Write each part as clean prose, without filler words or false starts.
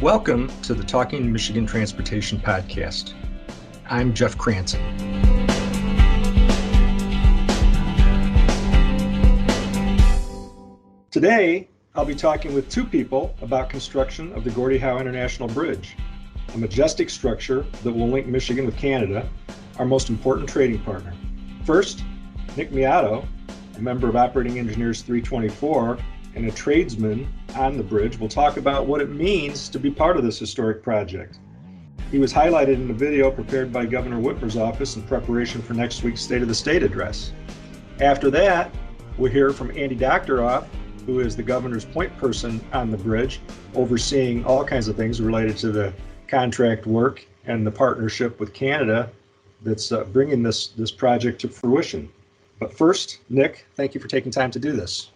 Welcome to the Talking Michigan Transportation Podcast. I'm Jeff Cranston. Today, I'll be talking with two people about construction of the Gordie Howe International Bridge, a majestic structure that will link Michigan with Canada, our most important trading partner. First, Nick Miato, a member of Operating Engineers 324 and a tradesman on the bridge, will talk about what it means to be part of this historic project. He was highlighted in a video prepared by Governor Whitmer's office in preparation for next week's State of the State address. After that, we'll hear from Andy Doctoroff, who is the governor's point person on the bridge, overseeing all kinds of things related to the contract work and the partnership with Canada that's bringing this project to fruition. But first, Nick, thank you for taking time to do this.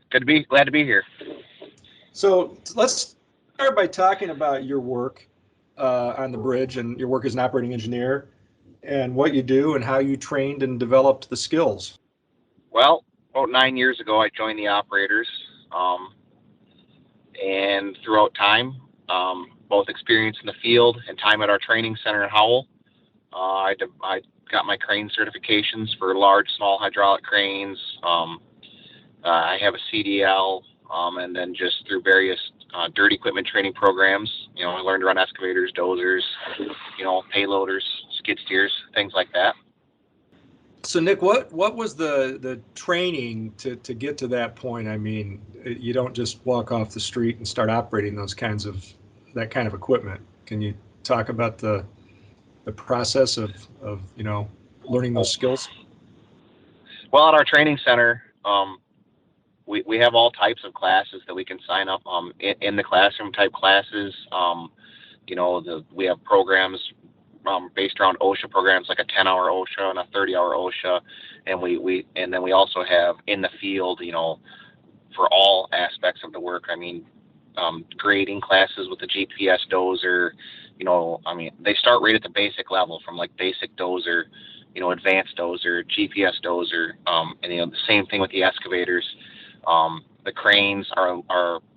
Glad to be here. So let's start by talking about your work on the bridge and your work as an operating engineer and what you do and how you trained and developed the skills. Well, about 9 years ago, I joined the operators, and throughout time, both experience in the field and time at our training center in Howell, I got my crane certifications for large, small hydraulic cranes. I have a CDL, and then just through various dirt equipment training programs, I learned to run excavators, dozers, payloaders, skid steers, things like that. So Nick, what was the training to get to that point? I mean, you don't just walk off the street and start operating that kind of equipment. Can you talk about the process of learning those skills? Well, at our training center, we have all types of classes that we can sign up in the classroom type classes. We have programs based around OSHA programs, like a 10-hour OSHA and a 30-hour OSHA, and then we also have in the field, for all aspects of the work. I mean, grading classes with the GPS dozer. They start right at the basic level, from like basic dozer, advanced dozer, GPS dozer, and the same thing with the excavators. The cranes are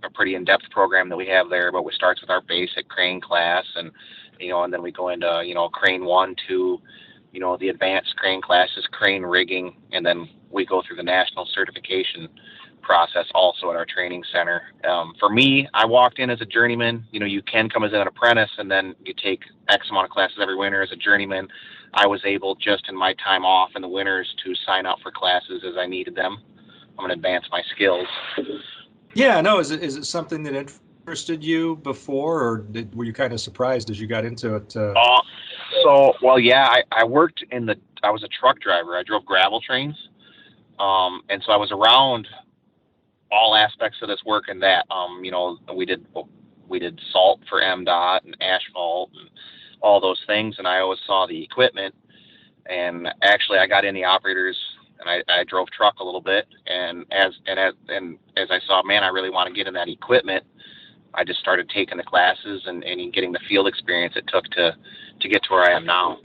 a pretty in-depth program that we have there, but it starts with our basic crane class, and then we go into crane 1, 2, the advanced crane classes, crane rigging, and then we go through the national certification process also at our training center. For me, I walked in as a journeyman. You can come as an apprentice, and then you take X amount of classes every winter as a journeyman. I was able, just in my time off in the winters, to sign up for classes as I needed them. I'm going to advance my skills. Yeah, no, is it something that interested you before, or were you kind of surprised as you got into it? I worked I was a truck driver. I drove gravel trains. And so I was around all aspects of this work and that. We did salt for MDOT and asphalt and all those things, and I always saw the equipment. And actually, I got in the operators, and I drove truck a little bit. And as I saw, man, I really want to get in that equipment, I just started taking the classes and getting the field experience it took to get to where I am now.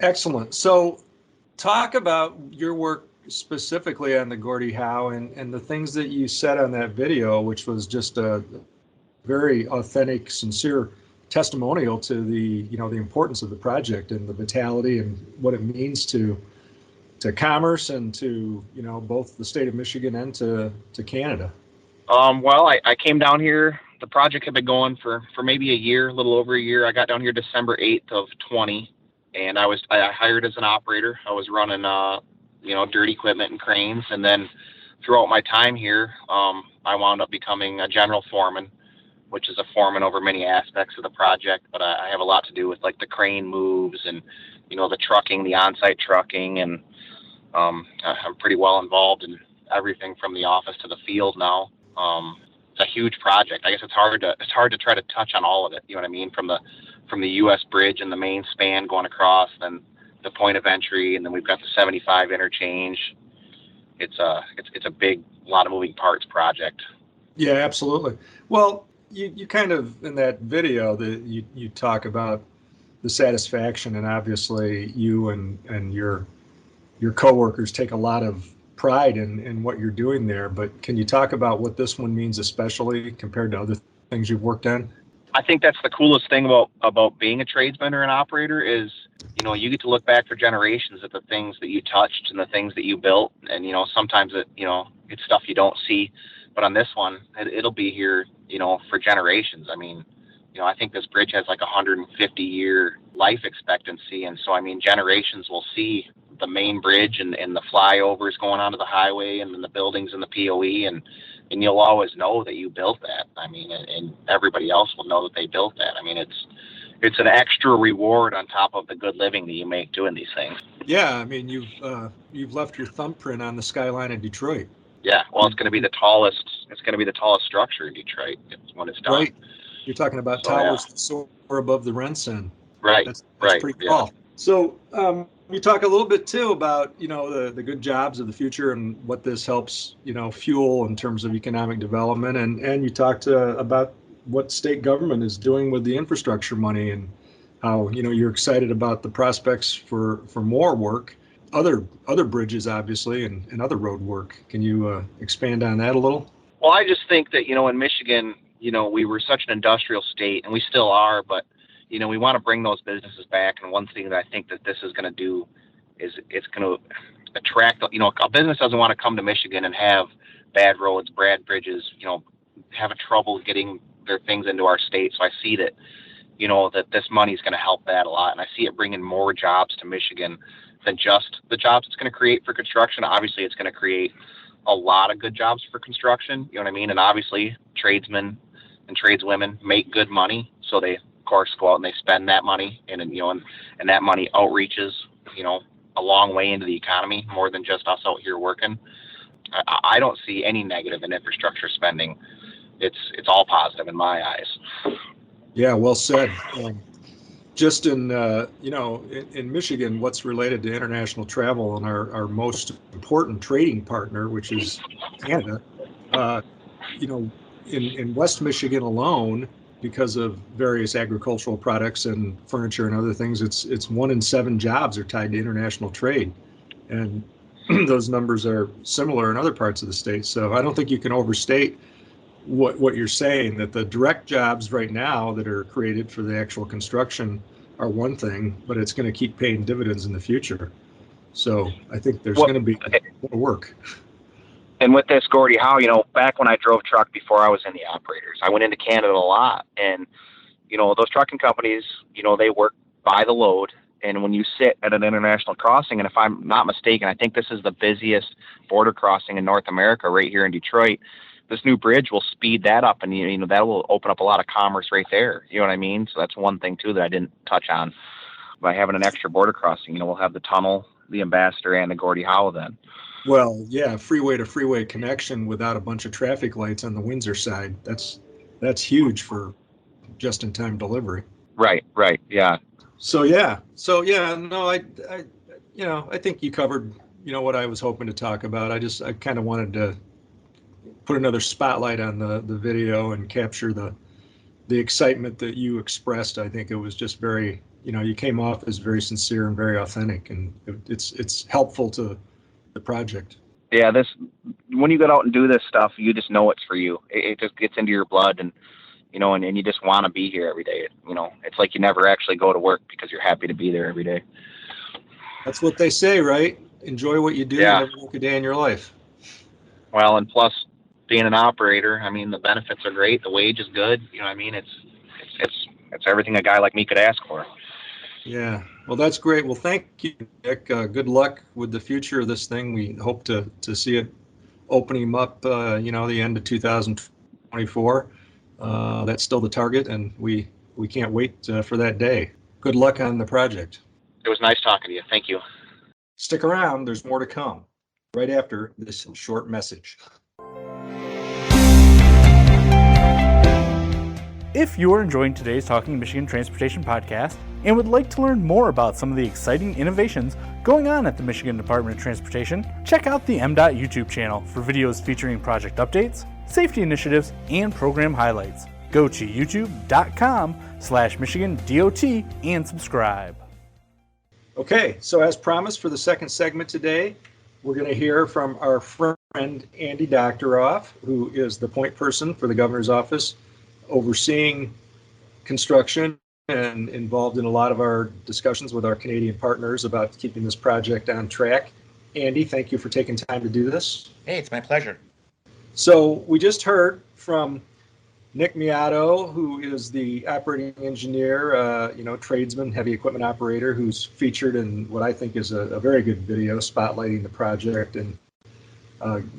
Excellent. So, talk about your work specifically on the Gordie Howe and the things that you said on that video, which was just a very authentic, sincere testimonial to the importance of the project and the vitality and what it means to commerce and to both the state of Michigan and to Canada. I came down here. The project had been going for maybe a year, a little over a year. I got down here December 8th of 20, and I hired as an operator. I was running dirt equipment and cranes, and then throughout my time here, I wound up becoming a general foreman, which is a foreman over many aspects of the project. But I have a lot to do with like the crane moves and the trucking, the on-site trucking, and I'm pretty well involved in everything from the office to the field now. It's a huge project. I guess it's hard to try to touch on all of it. You know what I mean? From the U.S. bridge and the main span going across, then the point of entry, and then we've got the 75 interchange. It's a big, lot of moving parts project. Yeah, absolutely. Well, you kind of, in that video that you talk about the satisfaction, and obviously you and your coworkers take a lot of pride in what you're doing there. But can you talk about what this one means, especially compared to other things you've worked on? I think that's the coolest thing about being a tradesman or an operator is, you get to look back for generations at the things that you touched and the things that you built. And, sometimes it's stuff you don't see, but on this one, it'll be here, for generations. I mean, I think this bridge has like 150-year life expectancy. And so, I mean, generations will see the main bridge and the flyovers going onto the highway and then the buildings and the POE. And you'll always know that you built that. I mean, and everybody else will know that they built that. I mean, it's an extra reward on top of the good living that you make doing these things. Yeah, I mean, you've left your thumbprint on the skyline of Detroit. Yeah, well, it's going to be the tallest. It's going to be the tallest structure in Detroit when it's done. Right. You're talking about towers that soar above the Rensen. Right. That's right. pretty tall. Yeah. So you talk a little bit too about the good jobs of the future and what this helps fuel in terms of economic development, and you talked about what state government is doing with the infrastructure money and how you're excited about the prospects for more work, other bridges obviously, and other road work. Can you expand on that a little? Well, I just think that in Michigan, we were such an industrial state, and we still are, but we want to bring those businesses back. And one thing that I think that this is going to do is it's going to attract, a business doesn't want to come to Michigan and have bad roads, bad bridges, have a trouble getting their things into our state. So I see that, that this money is going to help that a lot. And I see it bringing more jobs to Michigan than just the jobs it's going to create for construction. Obviously, it's going to create a lot of good jobs for construction, you know what I mean? And obviously, tradesmen and tradeswomen make good money. So they, of course, go out and they spend that money, and that money outreaches, a long way into the economy, more than just us out here working. I don't see any negative in infrastructure spending. It's all positive in my eyes. Yeah, well said. Just in Michigan, what's related to international travel and our most important trading partner, which is Canada, in West Michigan alone, because of various agricultural products and furniture and other things, it's 1 in 7 jobs are tied to international trade. And those numbers are similar in other parts of the state. So I don't think you can overstate what you're saying, that the direct jobs right now that are created for the actual construction are one thing, but it's going to keep paying dividends in the future. So I think there's going to be more work. And with this Gordie Howe, back when I drove truck before I was in the operators, I went into Canada a lot. And, those trucking companies, they work by the load. And when you sit at an international crossing, and if I'm not mistaken, I think this is the busiest border crossing in North America right here in Detroit. This new bridge will speed that up, and that will open up a lot of commerce right there. You know what I mean? So that's one thing too that I didn't touch on. By having an extra border crossing, we'll have the tunnel, the Ambassador, and the Gordie Howe then. Well, yeah, freeway to freeway connection without a bunch of traffic lights on the Windsor side. That's huge for just-in-time delivery. Right, yeah. So no, I think you covered what I was hoping to talk about. I kind of wanted to put another spotlight on the video and capture the excitement that you expressed. I think it was just very, you came off as very sincere and very authentic, and it's helpful to the project. Yeah, when you get out and do this stuff, you just know it's for you. It just gets into your blood, and and you just want to be here every day. It's like you never actually go to work because you're happy to be there every day. That's what they say, right? Enjoy what you do. Yeah. And never work a day in your life. Well, and plus being an operator, I mean, the benefits are great. The wage is good. It's everything a guy like me could ask for. Yeah. Well, that's great. Well, thank you, Nick. Good luck with the future of this thing. We hope to see it opening up, the end of 2024. That's still the target, and we can't wait for that day. Good luck on the project. It was nice talking to you. Thank you. Stick around. There's more to come right after this short message. If you are enjoying today's Talking Michigan Transportation podcast and would like to learn more about some of the exciting innovations going on at the Michigan Department of Transportation, check out the MDOT YouTube channel for videos featuring project updates, safety initiatives, and program highlights. Go to youtube.com/MichiganDOT and subscribe. Okay, so as promised for the second segment today, we're going to hear from our friend Andy Doctoroff, who is the point person for the governor's office overseeing construction and involved in a lot of our discussions with our Canadian partners about keeping this project on track. Andy, thank you for taking time to do this. Hey, it's my pleasure. So we just heard from Nick Miato, who is the operating engineer, tradesman, heavy equipment operator, who's featured in what I think is a very good video spotlighting the project and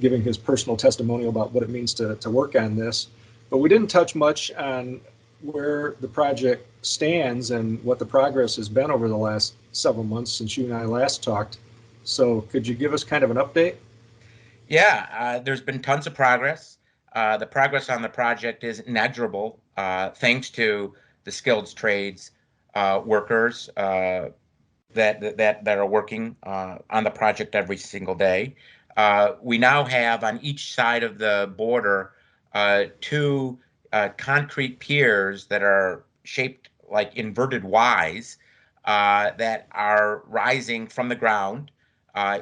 giving his personal testimonial about what it means to work on this. But we didn't touch much on where the project stands and what the progress has been over the last several months since you and I last talked. So could you give us kind of an update? Yeah, there's been tons of progress. The progress on the project is inexorable, thanks to the skilled trades workers that are working on the project every single day. We now have on each side of the border two concrete piers that are shaped like inverted Ys that are rising from the ground.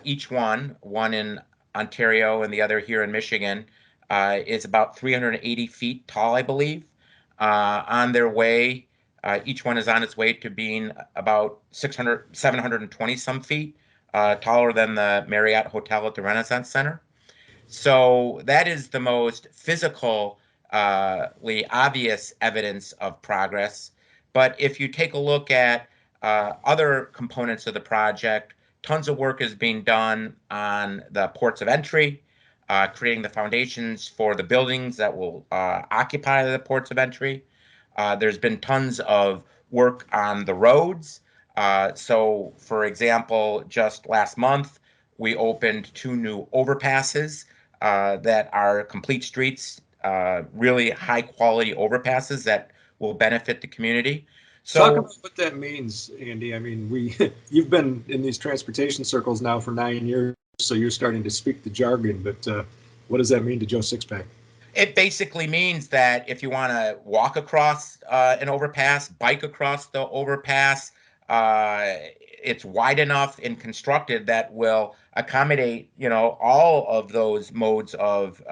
Each one in Ontario and the other here in Michigan, is about 380 feet tall, I believe. On their way, each one is on its way to being about 720 some feet taller than the Marriott Hotel at the Renaissance Center. So that is the most physically obvious evidence of progress. But if you take a look at other components of the project, tons of work is being done on the ports of entry, creating the foundations for the buildings that will occupy the ports of entry. There's been tons of work on the roads. So, for example, just last month, we opened 2 new overpasses that are complete streets, really high quality overpasses that will benefit the community. So, talk about what that means, Andy. I mean, you've been in these transportation circles now for 9 years, so you're starting to speak the jargon, but what does that mean to Joe Sixpack? It basically means that if you want to walk across an overpass, bike across the overpass, it's wide enough and constructed that will accommodate, all of those modes of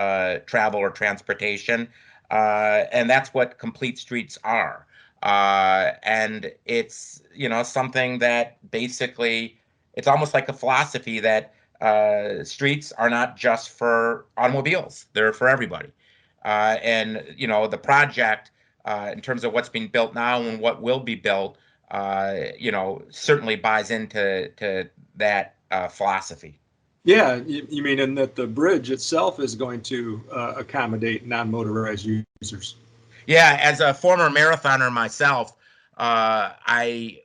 travel or transportation, and that's what complete streets are. And it's, something that basically, it's almost like a philosophy that streets are not just for automobiles; they're for everybody. And the project, in terms of what's being built now and what will be built, certainly buys into that philosophy. Yeah, you mean in that the bridge itself is going to accommodate non-motorized users? Yeah, as a former marathoner myself, I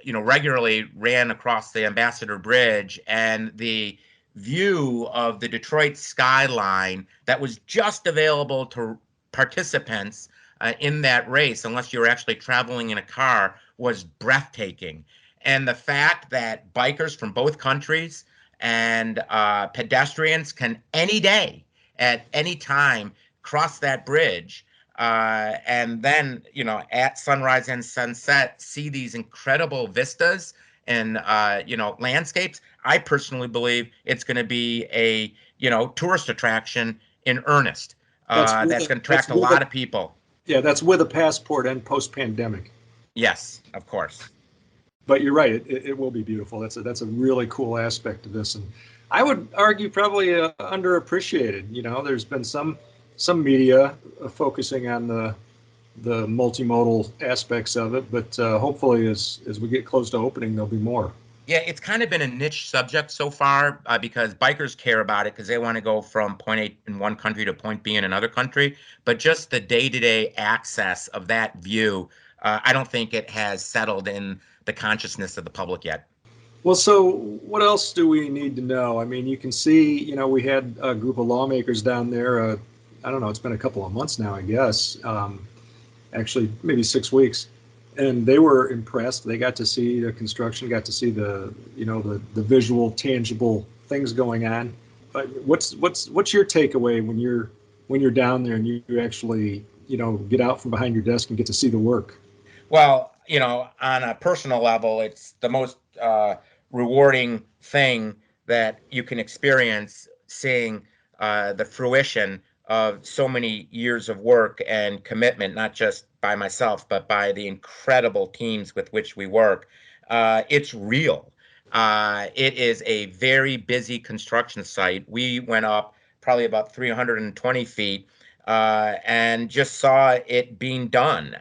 regularly ran across the Ambassador Bridge, and the view of the Detroit skyline that was just available to participants in that race, unless you were actually traveling in a car, was breathtaking. And the fact that bikers from both countries and pedestrians can any day, at any time, cross that bridge, and then, at sunrise and sunset, see these incredible vistas and, landscapes. I personally believe it's going to be a, tourist attraction in earnest. That's going to attract a lot of people. Yeah, that's with a passport and post-pandemic. Yes, of course. But you're right; it will be beautiful. That's a really cool aspect of this, and I would argue probably underappreciated. There's been some media focusing on the multimodal aspects of it, but hopefully as we get close to opening, there'll be more. Yeah, it's kind of been a niche subject so far because bikers care about it because they want to go from point A in one country to point B in another country. But just the day-to-day access of that view, I don't think it has settled in the consciousness of the public yet. Well, so what else do we need to know? I mean, you can see, we had a group of lawmakers down there. I don't know, it's been a couple of months now, I guess. Actually, maybe 6 weeks. And they were impressed. They got to see the construction, got to see the visual, tangible things going on. But what's your takeaway when you're down there and you actually, get out from behind your desk and get to see the work? Well, on a personal level, it's the most rewarding thing that you can experience, seeing the fruition of so many years of work and commitment, not just by myself, but by the incredible teams with which we work. It's real. It is a very busy construction site. We went up probably about 320 feet and just saw it being done.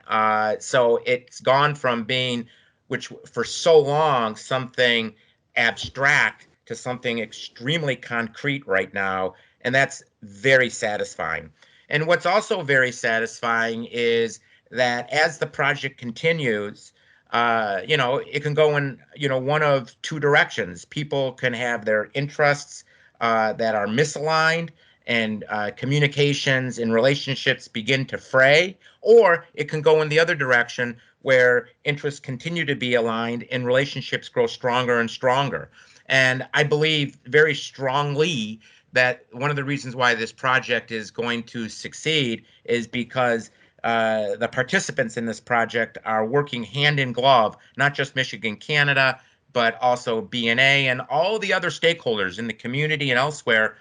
So it's gone from being, which for so long, something abstract to something extremely concrete right now. And that's very satisfying. And what's also very satisfying is that as the project continues, it can go in, one of two directions. People can have their interests that are misaligned, and communications and relationships begin to fray, or it can go in the other direction where interests continue to be aligned and relationships grow stronger and stronger. And I believe very strongly that one of the reasons why this project is going to succeed is because the participants in this project are working hand in glove, not just Michigan, Canada, but also BNA and all the other stakeholders in the community and elsewhere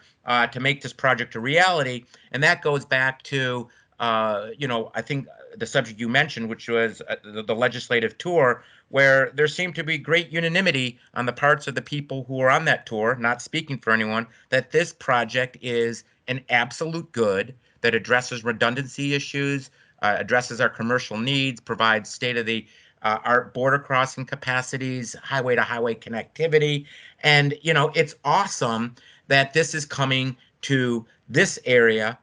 to make this project a reality. And that goes back to, I think the subject you mentioned, which was the legislative tour, where there seemed to be great unanimity on the parts of the people who were on that tour, not speaking for anyone, that this project is an absolute good that addresses redundancy issues, addresses our commercial needs, provides state-of-the-art border crossing capacities, highway-to-highway connectivity. And, it's awesome that this is coming to this area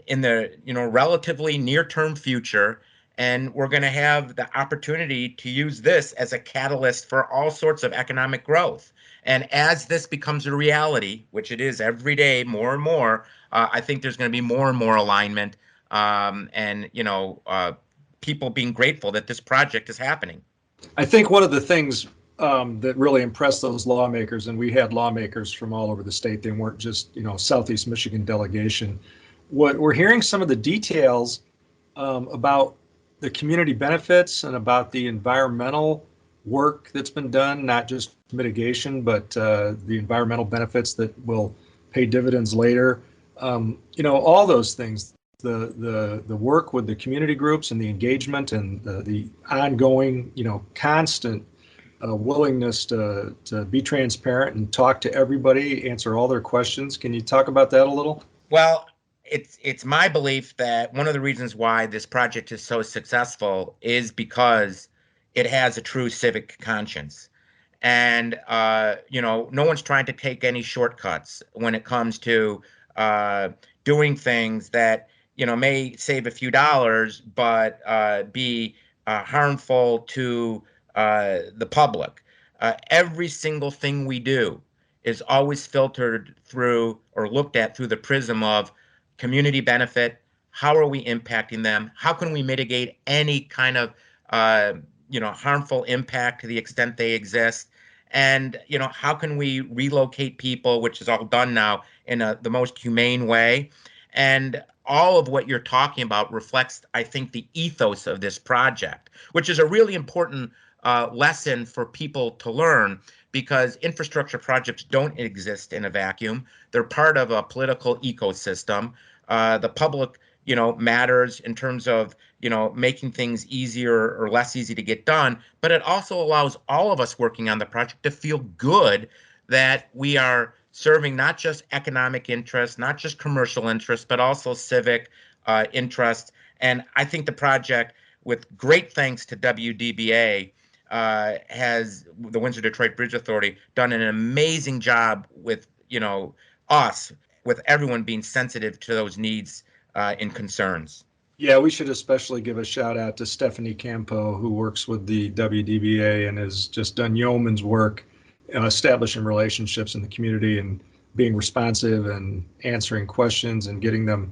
in the, relatively near-term future. And we're going to have the opportunity to use this as a catalyst for all sorts of economic growth. And as this becomes a reality, which it is every day more and more, I think there's going to be more and more alignment and people being grateful that this project is happening. I think one of the things that really impressed those lawmakers, and we had lawmakers from all over the state, they weren't just, Southeast Michigan delegation. What we're hearing some of the details about the community benefits and about the environmental work that's been done, not just mitigation, but the environmental benefits that will pay dividends later. All those things, the work with the community groups and the engagement and the ongoing, constant willingness to be transparent and talk to everybody, answer all their questions. Can you talk about that a little? Well, it's my belief that one of the reasons why this project is so successful is because it has a true civic conscience. And, no one's trying to take any shortcuts when it comes to doing things that, may save a few dollars, but be harmful to the public. Every single thing we do is always filtered through or looked at through the prism of community benefit. How are we impacting them? How can we mitigate any kind of harmful impact to the extent they exist? And how can we relocate people, which is all done now in the most humane way? And all of what you're talking about reflects, I think, the ethos of this project, which is a really important lesson for people to learn, because infrastructure projects don't exist in a vacuum. They're part of a political ecosystem. The public, matters in terms of, making things easier or less easy to get done. But it also allows all of us working on the project to feel good that we are serving not just economic interests, not just commercial interests, but also civic interests. And I think the project, with great thanks to WDBA, has the Windsor-Detroit Bridge Authority done an amazing job with, us, with everyone being sensitive to those needs and concerns. Yeah, we should especially give a shout out to Stephanie Campo, who works with the WDBA and has just done yeoman's work establishing relationships in the community and being responsive and answering questions and getting them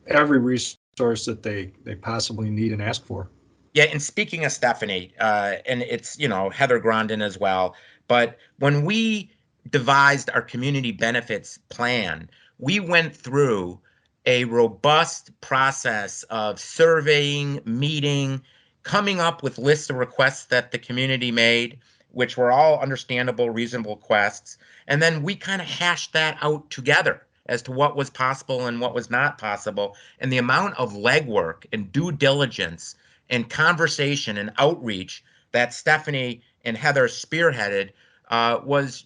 every resource that they possibly need and ask for. Yeah, and speaking of Stephanie, and it's, Heather Grondin as well, but when we devised our community benefits plan, we went through a robust process of surveying, meeting, coming up with lists of requests that the community made, which were all understandable, reasonable requests. And then we kind of hashed that out together. as to what was possible and what was not possible. And the amount of legwork and due diligence and conversation and outreach that Stephanie and Heather spearheaded was,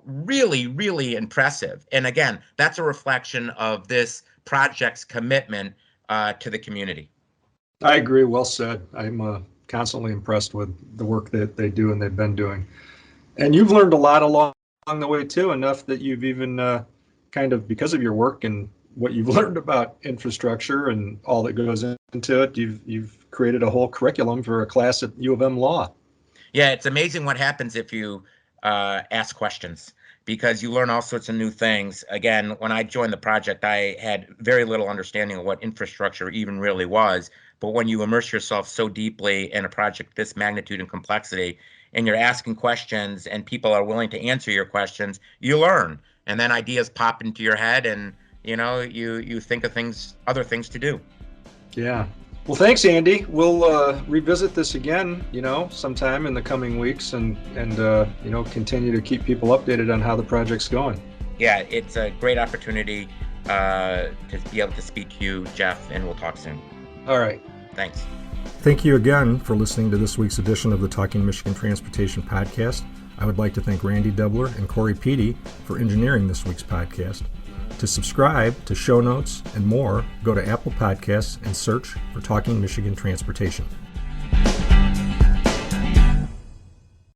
really, really impressive. And again, that's a reflection of this project's commitment to the community. I agree. Well said. I'm constantly impressed with the work that they do and they've been doing. And you've learned a lot along the way too, enough that you've even kind of, because of your work and what you've learned about infrastructure and all that goes into it, you've created a whole curriculum for a class at U of M Law. Yeah, it's amazing what happens if you ask questions, because you learn all sorts of new things. Again, when I joined the project, I had very little understanding of what infrastructure even really was. But when you immerse yourself so deeply in a project this magnitude and complexity, and you're asking questions and people are willing to answer your questions, you learn. And then ideas pop into your head and, you think of other things to do. Yeah. Well, thanks, Andy. We'll revisit this again, sometime in the coming weeks and continue to keep people updated on how the project's going. Yeah, it's a great opportunity to be able to speak to you, Jeff, and we'll talk soon. All right. Thanks. Thank you again for listening to this week's edition of the Talking Michigan Transportation Podcast. I would like to thank Randy Dubler and Corey Peedy for engineering this week's podcast. To subscribe to show notes and more, go to Apple Podcasts and search for Talking Michigan Transportation.